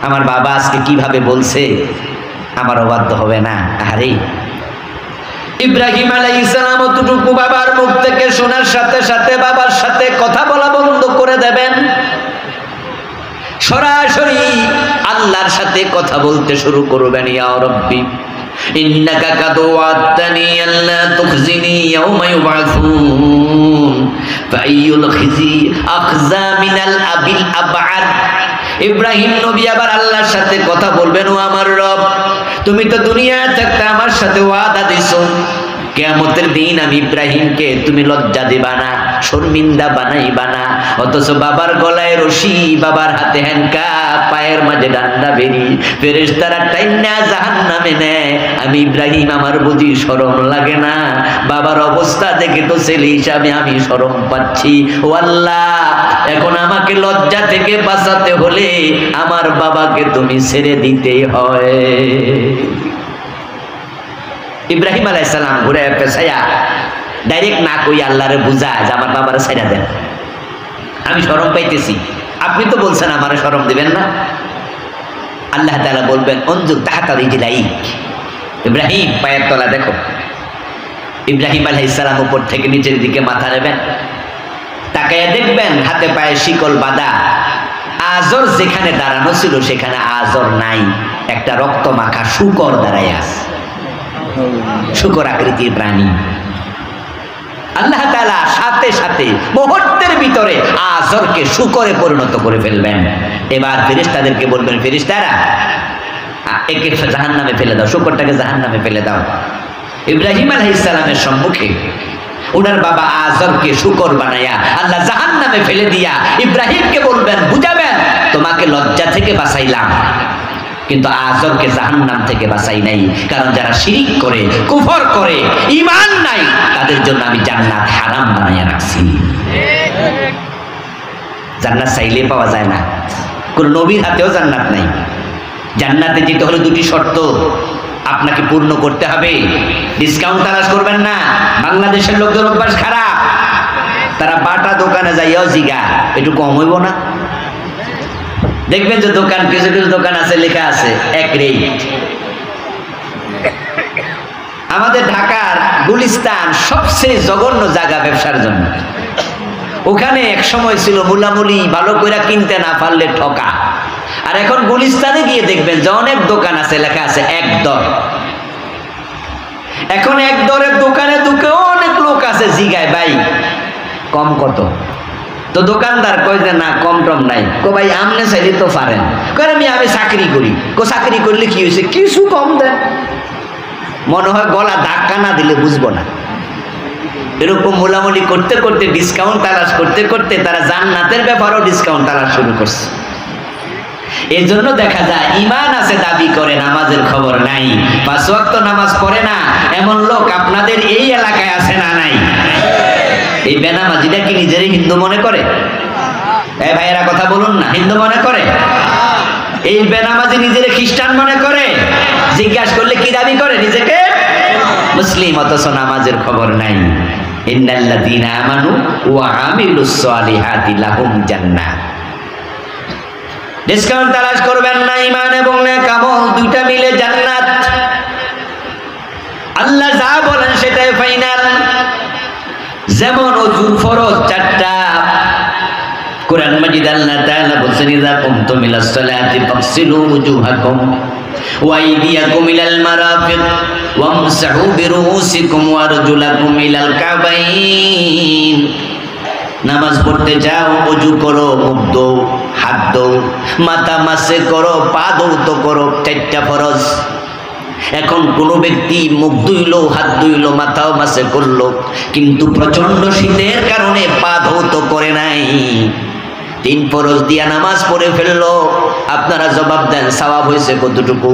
আমার বাবা আজকে কিভাবে বলছে, আমার অবাধ্য হবে না? আরে ইব্রাহিম আলাইহিস সালাম অতটুকু বাবার মুখ থেকে শোনার সাথে সাথে বাবার সাথে কথা বলা বন্ধ করে দেবেন, সরাসরি আল্লাহর সাথে কথা বলতে শুরু করবেন। ইয়া রাব্বি ইন্নাকা কাদ ওয়া'আদতানি আল্লা তুখজিনি ইয়াওমা ইউবআসুন ফাআইয়ুল খিজি আখজা মিনাল আবিল আবআদ। ইব্রাহিম নবী আবার আল্লাহর সাথে কথা বলবেন, ও আমার রব, তুমি তো দুনিয়ায় থাকতে আমার সাথে ওয়াদা দিছো, কিয়ামতের দিন আমি ইব্রাহিমকে তুমি লজ্জা দিবা না, শর্মিন্দা বানাইবা না। অথচ বাবার গলায় রশি, বাবার হাতে হ্যান্ডকাপ, পায়ের মাঝে ডান্ডা বেরি, ফেরেশতারা টাইন্না জাহান্নামে নেয়। আমি ইব্রাহিম, আমার বুঝি শরম লাগে না? বাবার অবস্থা দেখে তো ছেলে হিসাবে আমি শরম পাচ্ছি। ও আল্লাহ, এখন আমাকে লজ্জা থেকে বাঁচাতে হলে আমার বাবাকে তুমি ছেড়ে দিতেই হয়। ইব্রাহিম আলাইহিস সালাম ঘুরে পেছায়া ডাইরেক্ট না কই আল্লাহরে বুঝায় যে আমার বাবারে ছাইড়া দেন, আমি শরম পাইতেছি, আপনি তো বলছেন আমারে শরম দিবেন না। আল্লাহ তাআলা বলবেন, অনজুর তাহতা রিজলাইক, ইব্রাহিম পায়ের তলা দেখো। ইব্রাহিম আলাইহিস সালাম উপর থেকে নিচের দিকে মাথা নেবেন, তাকায়া দেখবেন হাতে পায়ে শিকল বাঁধা। আজর যেখানে দাঁড়ানো ছিল সেখানে আজর নাই, একটা রক্ত মাখা শূকর দাঁড়ায় আছে, শূকর আকৃতির প্রাণী। আল্লাহ তাআলা সাথে সাথে মুহূর্তের ভিতরে আজরকে শূকরে পরিণত করে ফেলবেন। এবার ফেরেশতাদেরকে বলবেন, ফেরেশতারা একে জাহান্নামে ফেলে দাও, শূকরটাকে জাহান্নামে ফেলে দাও। ইব্রাহিম আলাইহিস সালামের সম্মুখে ওনার বাবা আজরকে শূকর বানায়া আল্লাহ জাহান্নামে ফেলে দিয়া ইব্রাহিমকে বলবেন, বুঝাবেন, তোমাকে লজ্জা থেকে বাঁচাইলাম, কিন্তু আজরকে জাহান্নাম থেকে বাঁচাই নাই। কারণ যারা শিরিক করে, কুফর করে, ঈমান নাই, তাদের জন্য আমি জান্নাত হারাম বানাইয়া রাখছি। জান্নাত চাইলে পাওয়া যায় না, কোন নবীর হাতেও জান্নাত নাই। জান্নাতে যেতে হলে দুটি শর্ত আপনাকে পূর্ণ করতে হবে। ডিসকাউন্ট তালাশ করবেন না। বাংলাদেশের লোকদের অভ্যাস খারাপ, তারা বাটা দোকানে যাইয়াও জিগা একটু কম হইব না। দেখবেন যে দোকান, কিছু কিছু দোকান আছে লেখা আছে এক রেট। আমাদের ঢাকার গুলিস্তান সবচেয়ে জঘন্য জায়গা ব্যবসার জন্য। ওখানে এক সময় ছিল মুলামুলি ভালো করে কিনতে না পারলে ঠকা। আর এখন গুলিস্তানে গিয়ে দেখবেন যে অনেক দোকান আছে লেখা আছে এক দর। এখন এক দরের দোকানে ঢুকে অনেক লোক আছে জিগায়, ভাই কম কত? তো দোকানদার কয় যে না, কম টম নাই। কো ভাই আমনে চাইলে তো পারেন। কয় আমি চাকরি করি। কো চাকরি করলে কি হয়েছে, কিছু কম দেন। মনে হয় গলা ধাক্কা না দিলে বুঝবো না। এরকম মোলামুলি করতে করতে, ডিসকাউন্ট তালাশ করতে করতে তারা জান্নাতের ব্যাপারেও ডিসকাউন্ট তালাশ শুরু করছে। এই জন্য দেখা যায় ঈমান আছে দাবি করে, নামাজের খবর নাই, 5 ওয়াক্ত নামাজ পড়ে না, এমন লোক আপনাদের এই এলাকায় আছে না নাই? এই বেনামাজিটা কি নিজেরই হিন্দু মনে করে? এই ভাইয়েরা কথা বলুন না, হিন্দু মনে করে? এই বেনামাজি নিজের খ্রিস্টান মনে করে? জিজ্ঞাসা করলে কি দাবি করে নিজেকে? মুসলিম, অথচ নামাজের খবর নাই। ইন্নাল্লাযীনা আমানু ওয়া আমিলুস সালিহাতি লাহুম জান্নাত। ডিসকাউন্ট তালাশ করবেন না, ঈমান এবং নেক আমল দুইটা মিলে জান্নাত। আল্লাহ যা বলেন সেটাই ফাইনাল। যেমন ওযু ফরজ 4টা, কোরআন মাজিদ আল্লাহ তাআলা বলেন, ইযা কুমতুম ইলাস সালাতি ফাগসিলু ওয়ুজুহাকুম ওয়া আইদিয়াকুম ইলাল মারাফিক ওয়ামসাহু বিরুউসিকুম ওয়া আরজুলাকুম ইলাল কাবাইন। নামাজ পড়তে যাও, ওযু করো, মুখ ধো, হাত ধো, মাথা মাসে করো, পা ধৌত করো, 4টা ফরজ। এখন কোনো ব্যক্তি মুখ ধুইলো, হাত ধুইলো, মাথাও মাসে করলো, কিন্তু প্রচন্ড শীতের কারণে পা ধৌত করে নাই, 3 ফরজ দিয়া নামাজ পড়ে ফেললো। আপনারা জবাব দেন, সওয়াব হয়েছে কতটুকু?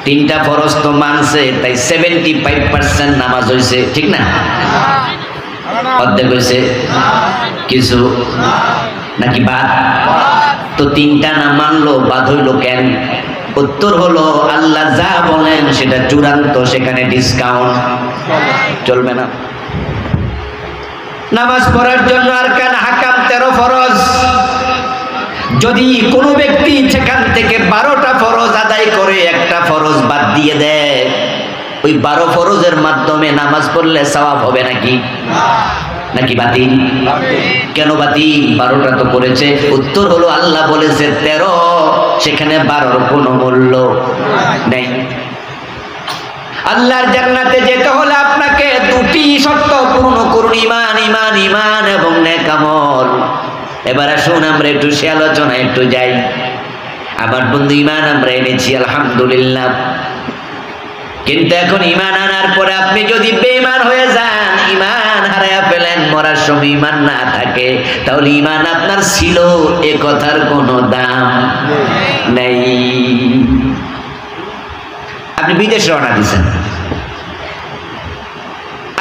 3টা ফরজ তো মানছে, তাই 75% নামাজ হয়েছে, ঠিক না? অর্ধেক হয়েছে কিছু নাকি বাদ? তো 3টা না মানলো, বাদ হইলো কেন? উত্তর হলো, আল্লাহ যা বলেন সেটা চূড়ান্ত, সেখানে ডিসকাউন্ট চলবে না। নামাজ পড়ার জন্য আরকান হাকাম 13 ফরজ, যদি কোনো ব্যক্তি সেখান থেকে 12টা ফরজ আদায় করে একটা ফরজ বাদ দিয়ে দেয়, ওই 12 ফরজের মাধ্যমে নামাজ পড়লে সওয়াব হবে নাকি? নাকি বাতিল? কেন বাতিল? 12টা তো করেছে। উত্তর হলো আল্লাহ বলেছে 13, সেখানে 12র কোনো মূল্য নেই। আল্লাহর জান্নাতে যেতে হলে আপনাকে দুটি শর্ত পূর্ণ করুন, ঈমান ঈমান ঈমান এবং নেক আমল। এবার আসুন আমরা একটু সে আলোচনায় একটু যাই। আমার বন্ধু, ঈমান আমরা এনেছি আলহামদুলিল্লাহ, কিন্তু এখন ঈমান আনার পরে আপনি যদি বেঈমান হয়ে যান, ঈমান হারায়া ফেলেন, মরার সময় ঈমান না থাকে, তাহলে ঈমান আপনার ছিল এ কথার কোনো দাম নেই। আপনি বিদেশে রওনা দিয়েছেন,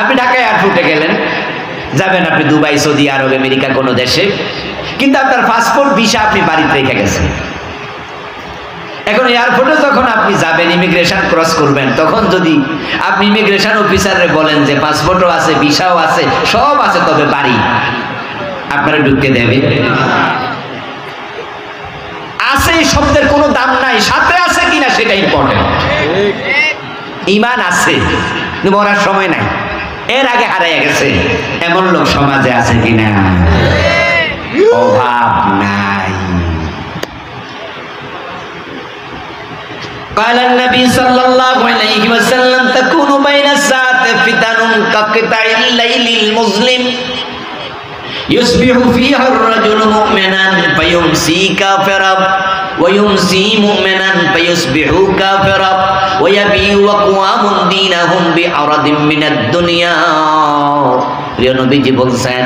আপনি ঢাকা এয়ারপোর্টে গেলেন, যাবেন আপনি দুবাই, সৌদি আরব, আমেরিকা কোনো দেশে, কিন্তু আপনার পাসপোর্ট ভিসা আপনি বাড়িতে রেখে গেছেন। এখন এয়ারপোর্টে যখন আপনি যাবেন, ইমিগ্রেশন ক্রস করবেন, তখন যদি আপনি ইমিগ্রেশন অফিসারে বলেন যে পাসপোর্টও আছে, ভিসাও আছে, সব আছে, তবে বাড়ি, আপনারা ঢুকতে দেবে? আছে শব্দের কোনো দাম নাই, সাথে আছে কিনা সেটা ইম্পর্টেন্ট। ঈমান আছে, মরার সময় নাই, এর আগে হারাইয়া গেছে, এমন লোক সমাজে আছে কিনা? অভাব নাই। قال النبي صلى الله عليه وسلم تكون بين الساعة فتن كقطع الليل المظلم يصبح فيها الرجل مؤمنا فيمسي كافرا ويمسي مؤمنا فيصبح كافرا ويبيع أقوام دينهم بعرض من الدنيا। প্রিয় নবীজি বলছেন,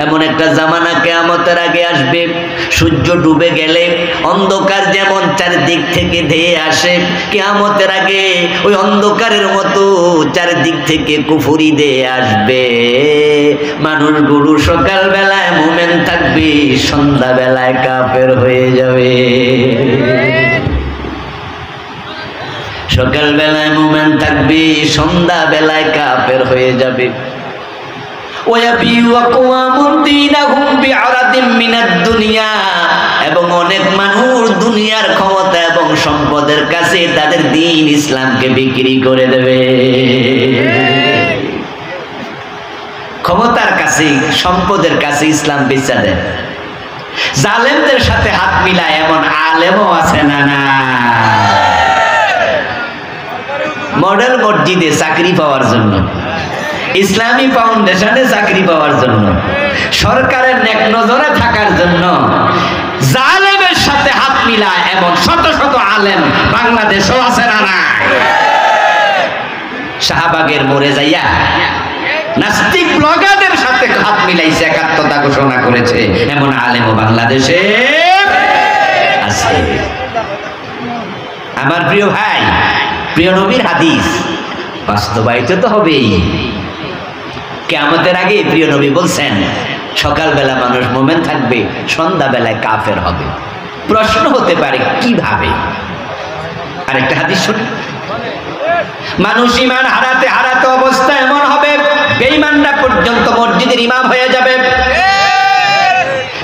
এমন একটা জামানা কিয়ামতের আগে আসবে, সূর্য ডুবে গেলে অন্ধকার যেমন চারদিক থেকে ধেয়ে আসে, কিয়ামতের আগে ওই অন্ধকারের মতো চারদিক থেকে কুফরি ধেয়ে আসবে। মানুষগুলো সকাল বেলায় মুমিন থাকবে, সন্ধ্যা বেলায় কাফের হয়ে যাবে। সকাল বেলায় মুমিন থাকবে, সন্ধ্যা বেলায় কাফের হয়ে যাবে। এবং অনেক মানুষ দুনিয়ার ক্ষমতা এবং সম্পদের কাছে তাদের দ্বীন ইসলামকে বিক্রি করে দেবে। ক্ষমতার কাছে, সম্পদের কাছে ইসলাম বেচা দেয়। জালেমদের সাথে হাত মিলায় এমন আলেমও আছে না? না, মডেল মসজিদে চাকরি পাওয়ার জন্য, ইসলামী ফাউন্ডেশনে চাকরি পাওয়ার জন্য, সরকারের নেক নজরে থাকার জন্য জালেমের সাথে হাত মিলায় এমন শত শত আলেম বাংলাদেশও আছে না? না, শাহবাগের মোড়ে যাইয়া নাস্তিক ব্লগারদের সাথে হাত মিলাইছে, একাত্মতা ঘোষণা করেছে, এমন আলেমও বাংলাদেশে আছে। আমার প্রিয় ভাই, প্রিয় নবীর হাদিস বাস্তবায়িত তো হবেই। কিয়ামতের আগে প্রিয় নবী বলছেন, সকালবেলা মানুষ মুমিন থাকবে, সন্ধ্যাবেলায় কাফের হবে। প্রশ্ন হতে পারে কিভাবে? আরেকটা হাদিস শুনুন। মানুষ ঈমান হারাতে হারাতে অবস্থা এমন হবে, বেঈমানরা পর্যন্ত মসজিদের ইমাম হয়ে যাবে,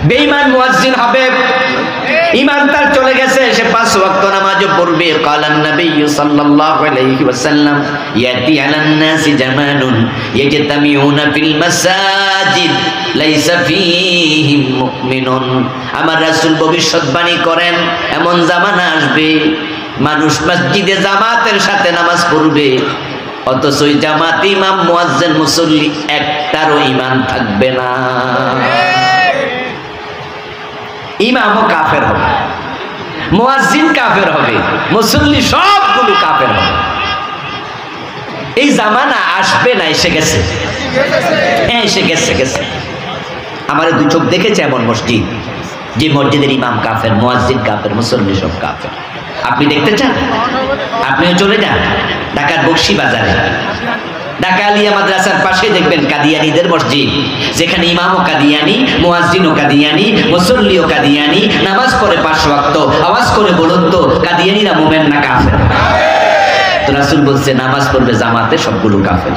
বেঈমান মুয়াজ্জিন হবে। ঈমান তার চলে গেছে, সে 5 ওয়াক্ত নামাজও পড়বে। কালান নবী সাল্লাল্লাহু আলাইহি ওয়াসাল্লাম, ইয়াতি আলান নাসি জামানুন ইয়াজতামিউনা ফিল মাসাজিদ লাইসা ফীহিম মুমিনুন। আমার রাসূল ভবিষ্যৎবাণী করেন, এমন জামানা আসবে মানুষ মসজিদে জামাতের সাথে নামাজ পড়বে, অথচ ওই জামাত, ইমাম, মুয়াজ্জিন, মুসল্লি একটারও ঈমান থাকবে না। ইমামও কাফের হবে, মুয়াজ্জিন কাফের হবে, মুসল্লি সবগুলো কাফের হবে। এই জামানা আসবে না, এসে গেছে, এসে গেছে। আমার 2 চোখ দেখেছে এমন মসজিদ, যে মসজিদের ইমাম কাফের, মুয়াজ্জিন কাফের, মুসল্লি সব কাফের। আপনি দেখতে চান? আপনিও চলে যান ঢাকার বকশী বাজারে, ঢাকা আলিয়া মাদ্রাসার পাশে দেখবেন কাদিয়ানীদের মসজিদ, যেখানে ইমামও কাদিয়ানী, মুয়াজ্জিনও কাদিয়ানী, মুসল্লিও কাদিয়ানী, নামাজ পড়ে 5 ওয়াক্ত। আওয়াজ করে বলুন তো, কাদিয়ানীরা মুমিন না কাফের? তো রাসূল বলছে নামাজ পড়বে জামাতে, সবগুলো কাফের।